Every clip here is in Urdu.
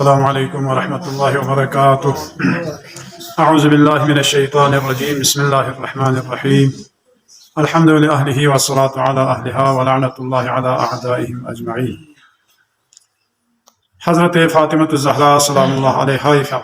السلام عليكم ورحمة الله وبركاته. أعوذ بالله من الشيطان الرجيم. بسم الله الرحمن الرحيم. الحمد لله والصلاة على أهلها ولعنة الله على أعدائهم أجمعين. حضرت فاطمة الزهراء سلام الله عليها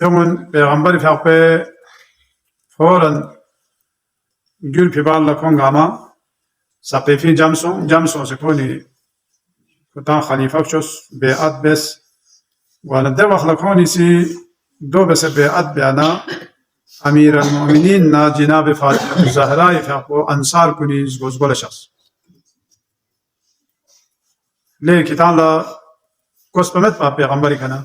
يومن پیغمبر فقه فورا جل في بال لكون غاما سقيفين جمسون سكوني كتان خليفة شوس بيعت بس وانا دوخ لكوني سي دو بس بيعت بيانا أمير المؤمنين نا جناب فاطمة الزهراء فقه أنصار كوني زغول شخص ليه كتان لا كوس بمت با پیغمبری کنا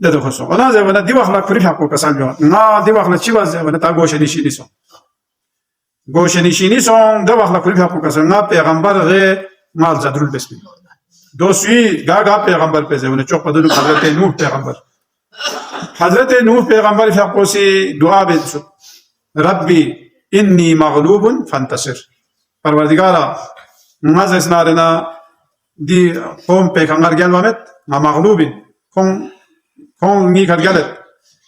ده خصو انا زي وانا دي واخلا كوري حقو كسان جو نا دي واخلا چی واز وانا تا گوشه نشی نیسو گوشنشینی سون دو وقت کلی فکر کردن نه پیغمبر غیر مال زدرول بسمی دوسری گاگا پیغمبر پیزه اونه چوب بدون حضرت نوح پیغمبر حضرت نوح پیغمبر فکر سی دعا بید ربی انی مغلوب فانتصر پروردگارا مازس نارنا دی قوم پیغمبر گل وامد ما مغلوبین کون نی کرگلت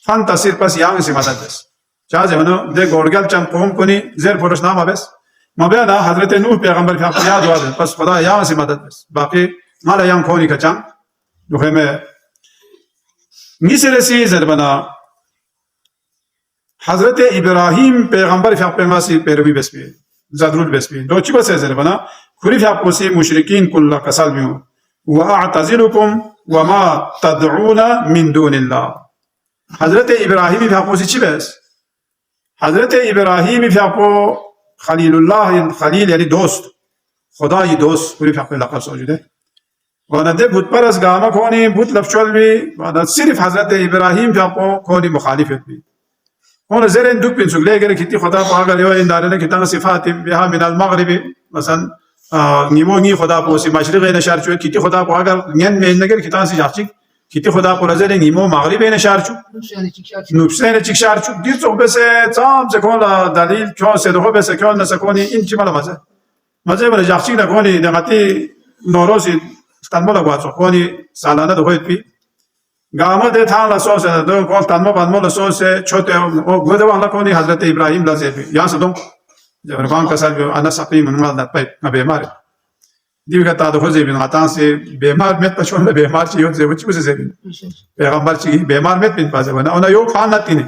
فانتصر پس یام سی مدد بس چازه منو ده گورگل چند قوم کنی زیر پرش نام بس ما بیادا حضرت نوح پیغمبر فکر یاد وارد پس خدا یام سی مدد بس باقی مالا یام کونی کچان دوخه میسرسی زربنا حضرت ابراهیم پیغمبر فیاپنگاسی پیروی بسپی زدرول بسپی دو چی بس زربنا کلی فیاپوسی مشرکین کل کسال میو و اعتزلکم و ما تدعون من دون الله حضرت ابراهیم فیاپوسی چی بس حضرت ابراهیم فیاپو خلیل الله خلیل یعنی دوست خدای دوست کلی فیاپو لقب سوجوده وانده بود پرس گاما کونی بود لفچول بی وانده صرف حضرت ابراهیم فیاپو کونی مخالفت بی اون زرین دوک بین سوگله اگر کتی خدا پا اگر یو این دارنه کتان صفات بها من المغربی مثلا نیمو نی خدا پا سی مشرق نشار چوه کتی خدا پا اگر نین مین نگر کتان سی جاچک کتی خدا پا رزر نیمو مغربی نشار چو نوبسین چک شار چو دیر چوب بسه تام سکون دلیل کون سدخو بسه کون نسکونی این چی مالا مزه مزه بله جاچک نکونی نگاتی نوروزی استانبول گواتو کونی سالانه دخویت بی گاما ده تان لسوس دو کول تانمو بانمو لسوس چوته او گوده والا کونی حضرت ابراهیم لازم یا سدوم جبر کان کسال بیو انا سقیم من مال نپای بیمار دیو کتا دو خوزی بین غتان سی بیمار مت پچون بیمار چی یوت زوچ بس زبین پیغمبر چی بیمار مت بین پازه ونا اونا یو خان نتینه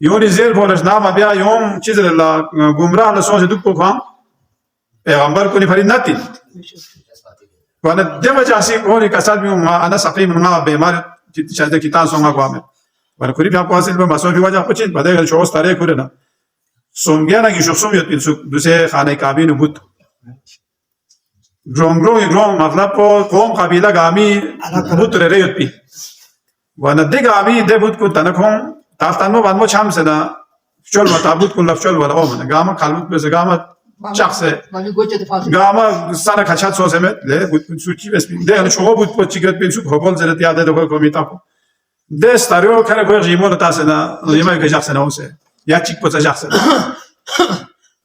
یونی زیر بولش نام بیا یوم چیز لا گمراه لسوس دو کو خان پیغمبر کو نی فرید نتین وانا دم جاسی کونی کسال بیو انا سقیم من مال بیمار چیزه کتان سونگا قوامه وانا کلی بیا پاسیل به مسافی وجه پچین بعد شوز تاریخ کردن سونگیا نگی شخصم یاد بینسو دوسه خانه کابین بود گرون مطلب کو قوم قبیله گامی بود ره یاد بی وانا ده گامی ده بود کو تنکون تافتانمو بانمو چام سنا چول متا بود کو لفچول ولا اومن گاما کالبوت بس گاما چاخسه گاما سانا کچات سوزمت له بود سوچی بس ده شو بود کو چیگت بینسو خپل زرت یاد ده کو کومیتا ده استاریو کنه کو ریمون تاسنا ریمای که چاخسه نوسه یا چیک پوچا چاخسه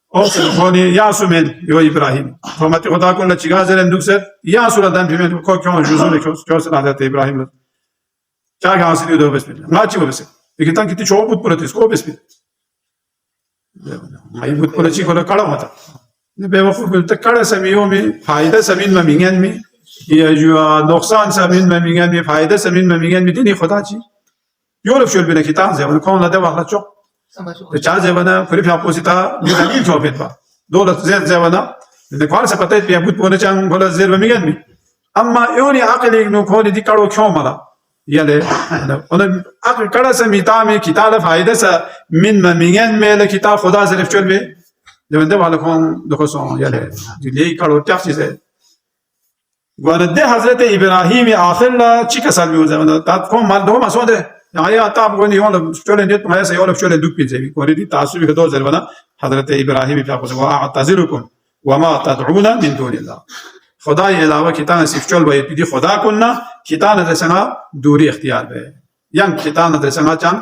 اوسه کونی یا سومن یو ابراهیم فرماتی خدا کو لچیگا زرن دوکسر یا سورادان پیمن کو کون جوزونه کو حضرت ابراهیم چا گاسی دو بس ما چی بس لیکن کتی چو بود پرتیس کو بس مای بود پرچی کو کڑا متا نه به وقت ته کڑا سمیو می فایده سمین ما میگن می یا جو نقصان سمین ما میگن می فایده سمین ما میگن می دینی خدا چی یولف شول بنا کتاب زمان کون لده وقت چو چا زمانه کلی فاپوسیتا میدانی تو بیت دولت زید زمانه نکوار سپتایت بیا بود پونه چان بولا زیر بمیگن می اما یونی عقلی نو کونی دی کڑو کیوں مالا یله اون عقل کڑا سمیتا می کتاب فایده س من ما میگن می کتاب خدا زرف چول بی دونده والا کون دخوسون یله دی کڑو تاخیزه گوانده حضرت ابراهیم آخر لا چی کسال میو زمانه تا کون مال دو مسوده يعني أتاب قولي يوم شغل نديت ما يسوي ولا شغل دوب بيجي قولي تعصب في دور زربنا حضرة إبراهيم في أقوى وأعتذركم وما تدعون من دون الله خداي إلهه كتان سيفشل ويبدي خدا كنا كتان درسنا دوري اختيار به ين كتان درسنا كان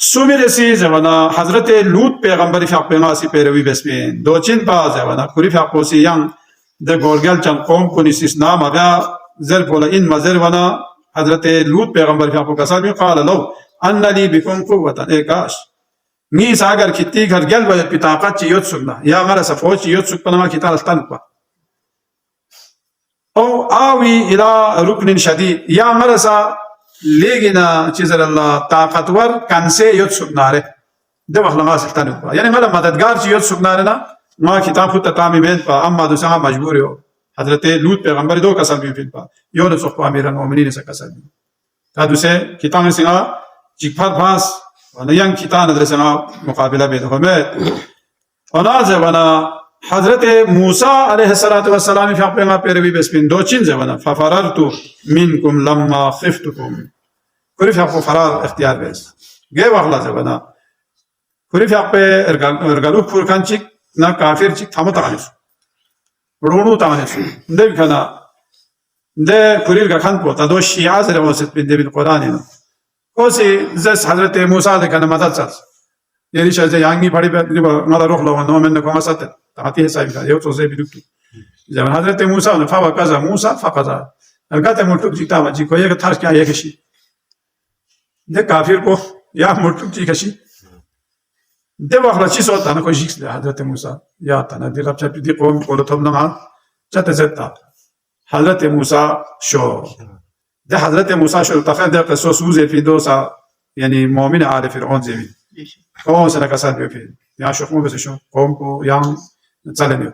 سومیرسی زمانا حضرت لوط پیغمبری فاقبناسی پیروی بسپین دوچین پا زمانا کلی فاقبوسی ین ده گورگل چند قوم کنی سیسنا مگا زر پولا این مزر ونا حضرت لوط پیغمبری فاقبناسی بین قال لو ان لی بکن قوتا ایکاش نیس اگر کتی گھر گل وجد پی طاقت چی یوت سکنا یا غر سفوچ چی یوت سکنا ما کتا رستان پا او آوی الى رکن شدید یا غر لیکن چیزر اللہ طاقتور کنسے یوت سکناره ده وقت لغا سلطان پا یعنی مالا مددگار چی یوت سکناره نا ما کتاب خود تتامی بین پا اما دوسرا مجبوری ہو حضرت لوط پیغمبر دو کسل بین پا یون سخوا امیر المؤمنین سے کسل بین تا دوسرے کتاب سنگا چکفر پاس وانا ین کتاب ندر سنگا مقابلہ بین خمید ونازه وانا حضرت موسى علیہ الصلوۃ والسلام فی پیغمبر پیروی بسپین دو چین زبنا ففررت منکم لما خفتکم کری فی فرار اختیار بس گه واخلا زبنا کری فی ارگلو پورکان چیک نا کافر چیک تھامو تانیس رونو تانیس ده کنا ده کری گخان پوتا دو شیعه زره واسط بین ده قرآن اینا کوسی زس حضرت موسى ده کنا مدد ساز یعنی شاید یانگی پڑی به مالا روح لو نو من کو مسات تاتی حساب کا یو تو زه بدوکی زمان حضرت موسی نے فوا کذا موسی فقذا الگات مرتب جیتا ما جی کو یک تھارس کیا یک شی ده کافر کو یا مرتب جی کشی ده واخلا چی سوت انا کو جیکس حضرت موسی یا تنا دی رب چا دی قوم کو تو نما چته زتا حضرت موسی شو ده حضرت موسی شو تخیل ده قصص وزه فی دوسا یعنی مؤمن عارف فرعون زمین قوم سره کسات بیفید یا شخمو بسشون قوم کو یا چلنیو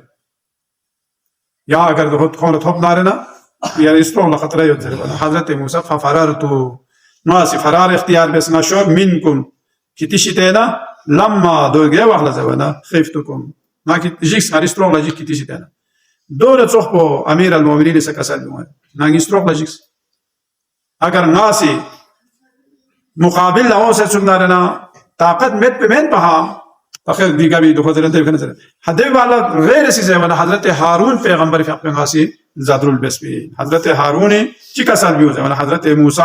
یا اگر خود خون توپ نارنا یا استرون خطره یاد زره حضرت موسی ففررتو ناسی فرار اختیار بس نشو منکم کتیشیتنا لما دوگه واخلا زبنا خفتکم ما کی جیکس استرون لاجی کتیشیتنا دور صحبو امیر المؤمنین سکسات بیوان نانگی استرون لاجیکس اگر ناسی مقابل لواسه سنارنا طاقت مت بمن بها اخر دیگه بی دو خاطر انتبه کنه سر حدی والا غیر چیزه ولی حضرت هارون پیغمبر فقیهاسی زادر البسبی حضرت هارونی چی کسال بیوزه ولی حضرت موسی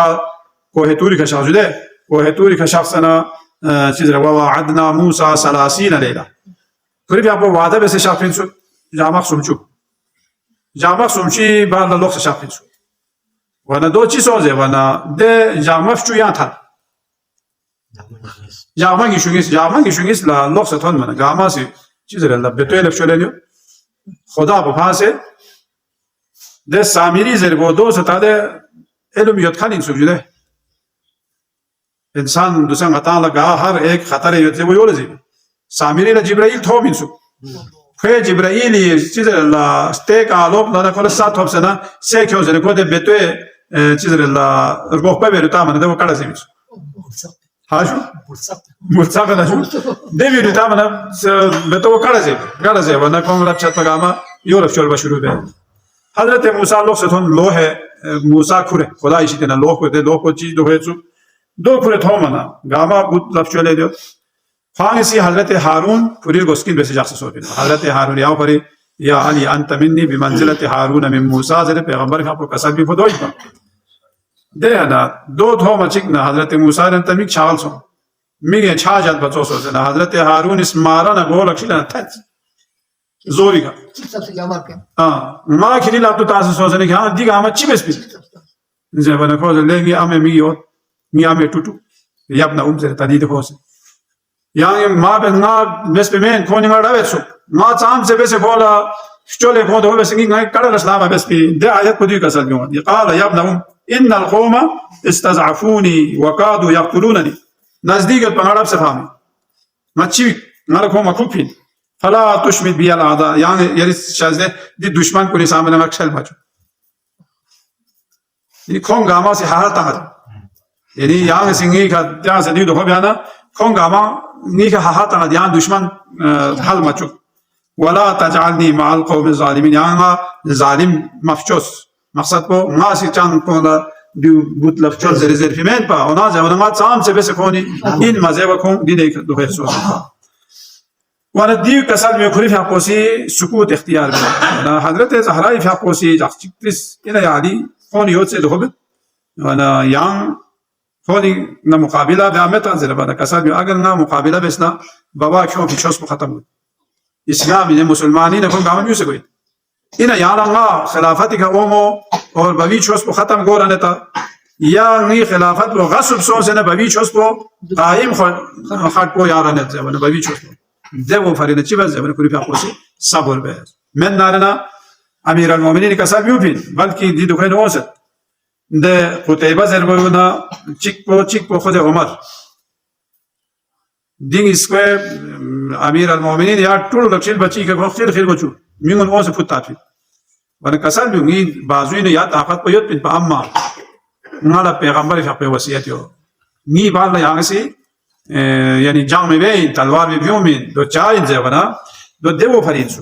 کوه توری که شخص ده کوه توری که شخصنا چیز رو وعدنا موسی 30 لیله توری بیا با وعده بس شخصین شد جامع سومچی بعد لوکس شخصین شد ولی دو چیز سوزه ولی ده جامع فچویان تر جامعی شونگیس لا لوکس تون منه جامعی چیزی را بتویل فشولنیو خدا بپاسه ده سامیری زیر بود دو ستاده علم یاد خالین سوجوده انسان دوسرا خطا لگا هر ایک خطر یاد وہ یولزی سامیری لا جبرائیل تو مینسو پھر جبرائیلی چیزی لا استیک آلوب لا کل سات ہوب سنا سیکھو زیر کو ده بتوی چیزی لا رگوه پا بیرتا منه ده وہ کارا زیمیسو هاشو مرتاقه نشو دیوی رو تامنا به تو کارزه و نکن رب چت پگاما یورف چول بشروع به حضرت موسی لوح ستون لوح موسی کوره خدا ایشیدن لوح کو چیز دو کوره تومنا گاما بود رب چوله دیو فانسی حضرت هارون پوری گسکین بس جاکس سوبین حضرت هارون یا پری یا علی انت منی بمنزلت هارون من موسی زره پیغمبر کا کسب بھی بدوی ده انا دو توما چیکنا حضرت موسی رن تمیک چالسو میگه چاجات بچوسو نه حضرت هارون اسمارا گول اکشیلا تات زوریگا ما کلی لابتو تاسو سوزنه که ها دیگه اما چی بسپی زبانه کوز لنگی ام میو می ام توتو یابنا زره تدید کوز یعنی ما به نا بسپمن کونینگا راوتسو ما چام سے بس کولا شچوله کو دو بس نگی کڑا اسلام بسپی ده آیت کو دی کسل بیون قال یابنا ان القوم استضعفوني وكادوا يقتلونني نزدیکت پنگڑا سے فهمی مچی نارا کوما کوپین فلا تشمت بی الاعداء یعنی شازده دی دشمن کو سامنے مکشل بچو یہ کون گاما سے حالت تاغت یعنی یہاں سنگی کا جہاں سے دیو دو بیانا کون گاما نی کا حالت تاغت یہاں دشمن حل مچو ولا تجعلني مع القوم الظالمين یہاں ظالم مفچوس مقصد کو ناسی چاند کو دیو بوت لفچول زر فیمن پا اونا زمان ما تام سے بس کونی این مزه و کون دی دیکھ دو خیر سو وانا دیو کسال میں کھری فقوسی سکوت اختیار میں حضرت زہرا فقوسی جاکتس الى علی کون یوت سے دو وانا یان کونی نہ مقابلہ بیامت انزل بنا کسال میں اگر نہ مقابلہ بسنا بابا کیوں کی چوس ختم اسلام نے مسلمانی نے کون کام یوں سے کوئی اینا یانا الله خلافتی که اومو اور بوی چوس پو ختم گورانه تا یا نی خلافت پو غصب سونسنه بوی چوس پو قائم خاک پو یارانه زبانه بوی چوس پو ده فرینه چی باز زبانه کلی پیاقوسی صبر بیز من نارنا امیر المومنین کسا بیوپین بلکی دی دخین اوسد ده قطعبه زربونا چیک پو خود عمر دینگ اسکوه امیر المومنین یا طول رکشیل بچی که گفتیر خیر بچو میگن اوس فوتافی ولی کسان میگن بازوی نه یا طاقت پیوت پین پا اما نالا پیغمبر فقه وصیتیو نی بالا یانسی یعنی جام بین تلوار بیومین دو چاین زبنا دو دیو فرینسو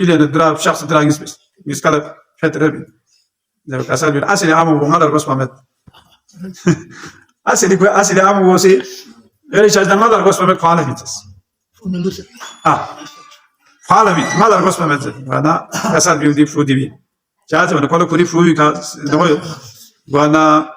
إلى الدراب شخص دراجس بس يسكال فترة بين زي كسر بين أصلي عامو وماذا القصة مات أصلي عامو وسي غير شاذ ماذا القصة مات قال فيتس قال فيت ماذا القصة مات وأنا كسر بين دي فرودي بين شاذ وأنا كله كوري فرودي كاس دموي وأنا